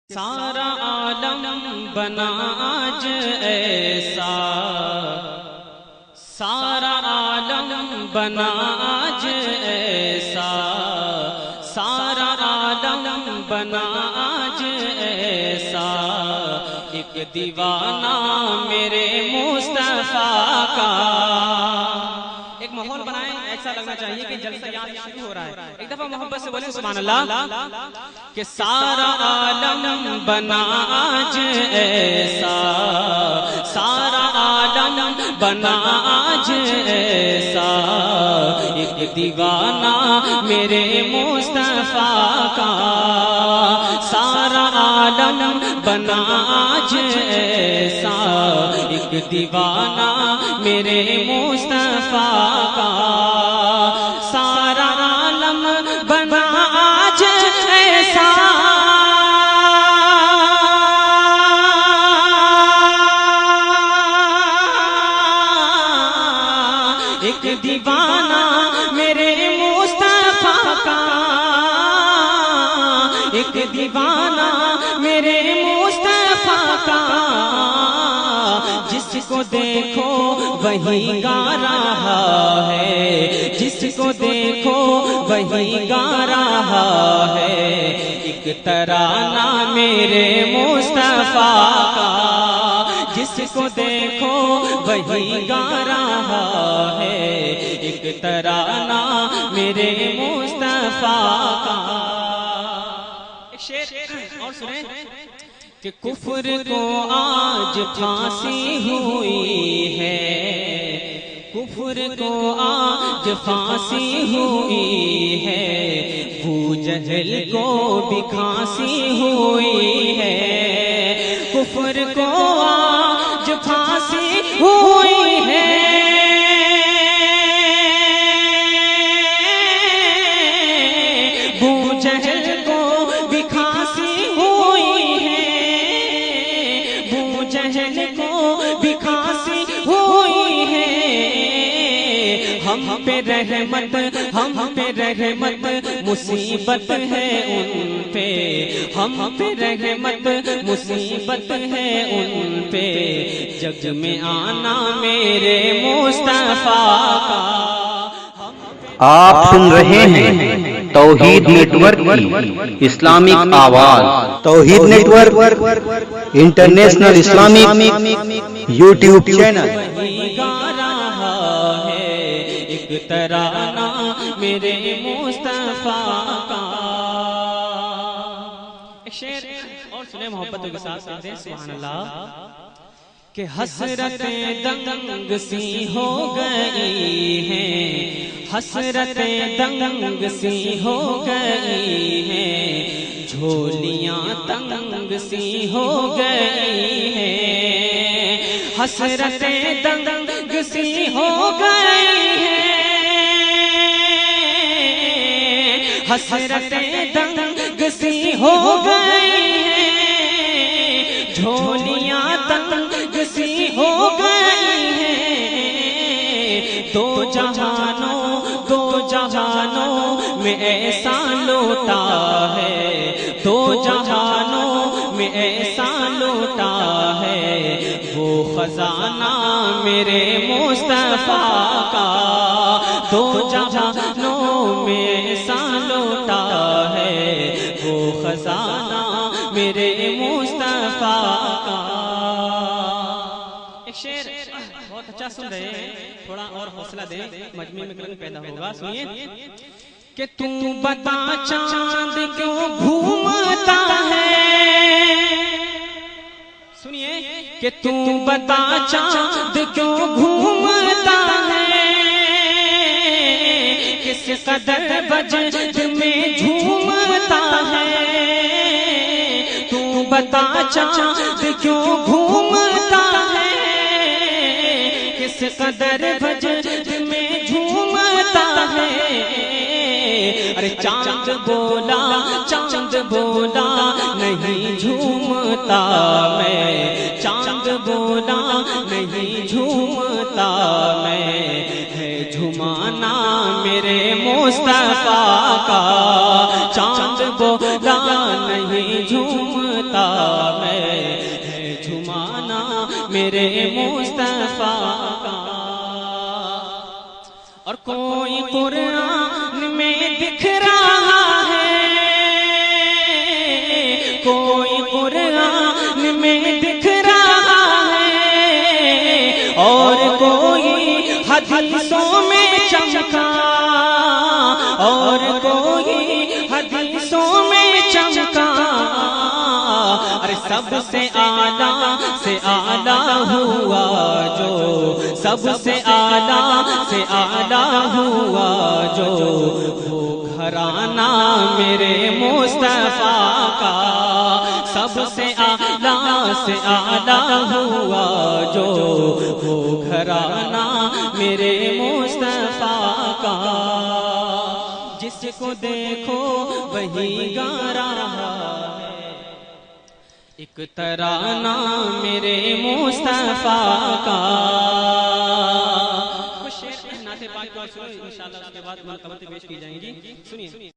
سارا عالم بنا آج ایسا، سارا عالم بنا آج ایسا، سارا عالم بنا آج ایسا، ایک دیوانہ میرے مصطفیٰ کا۔ ایک ماحول بنائیں، ایسا لگنا چاہیے کہ جلسہ یہاں شروع ہو رہا ہے۔ ایک دفعہ محبت سے بولیں سبحان اللہ، کہ سارا عالم بنا آج ایسا، سارا عالم بنا آج ایسا، ایک دیوانہ میرے مصطفیٰ کا۔ سارا عالم بنا آج ایسا، ایک دیوانہ میرے مصطفیٰ کا۔ سارا عالم بنا آج ایسا، ایک دیوانہ میرے مصطفیٰ کا، ایک دیوانہ میرے مصطفیٰ کا، جس کو دیکھو وہی گا رہا ہے، جس کو دیکھو وہی گا رہا ہے، ایک ترانہ میرے مصطفیٰ کا، جس کو دیکھو وہی گا رہا ہے، ایک ترانہ میرے مصطفیٰ کا۔ ایک شعر اور سنیں کہ کفر کو آج پھانسی ہوئی ہے، کفر کو آج پھانسی ہوئی ہے، ابو جہل کو بھی کھانسی ہوئی ہے، کفر کو آج پھانسی ہوئی ہے، ابو جہل کو بھی کھانسی ہوئی ہے، ابو جہل کو بھی کھانسی ہوئی ہے۔ ہم پہ رحمت، ہم پہ رحمت، مصیبت ہے ان پہ، ہم پہ رحمت، مصیبت ہے ان پہ، جگ میں آنا میرے مصطفیٰ کا۔ آپ سن رہے ہیں توحید نیٹ ورک کی اسلامک آواز۔ Tauheed network international Islamic YouTube channel. ایک ترانہ میرے مصطفیٰ کا۔ ایک شعر اور سنیں محبتوں کے ساتھ کہتے ہیں سبحان اللہ، کہ حسرتیں دنگ سی ہو گئی ہیں، حسرتیں دنگ سی ہو گئی ہیں، جھولیاں تنگ سی ہو گئی ہیں، حسرتیں دنگ سی ہو گئی ہیں، حسرتیں دنگ سی ہو گئی ہیں، جھولیاں تنگ سی ہو گئی ہیں، دو جہانوں میں ایسا لوٹا ہے، دو جہانوں میں ایسا لوٹا ہے، وہ خزانہ میرے مصطفیٰ کا، دو جہانوں میں ایسا لوٹا ہے، وہ خزانہ میرے مصطفیٰ کا۔ ایک شعر بہت اچھا سن رہے ہیں، تھوڑا اور حوصلہ دیں، مجمع میں کلنگ پیدا ہوگا۔ سنیے کہ تو بتا چاند کیوں گھومتا ہے، سنیے کہ تو بتا چاند کیوں گھومتا ہے، کس قدر وجد میں جھومتا ہے، تو بتا چاند کیوں گھومتا ہے، کس قدر وجد میں جھومتا ہے، ارے چاند بولا، چاند بولا نہیں جھومتا میں، چاند بولا نہیں جھومتا میں، ہے جھمانا میرے مصطفیٰ کا، چاند بولا نہیں جھومتا بنتا میں ہے جھمانا میرے مصطفیٰ کا۔ اور کوئی قرآن میں دکھ رہا ہے، کوئی قرآن میں دکھ رہا ہے، اور کوئی حدیثوں میں چمکا، اور کوئی حدیثوں میں چمکا۔ ارے سب سے اعلیٰ ہوا جو، سب سے اعلیٰ ہوا جو، وہ گھرانہ میرے مصطفیٰ کا۔ سب سے اعلیٰ ہوا جو، وہ گھرانہ میرے مصطفیٰ کا۔ جس کو دیکھو وہی گا رہا ہے ایک ترانہ میرے مصطفیٰ کا۔ کچھ شعر نعت پاک اور سنو، انشاءاللہ اس کے بعد منقبتیں پیش کی جائیں گی، سنیے۔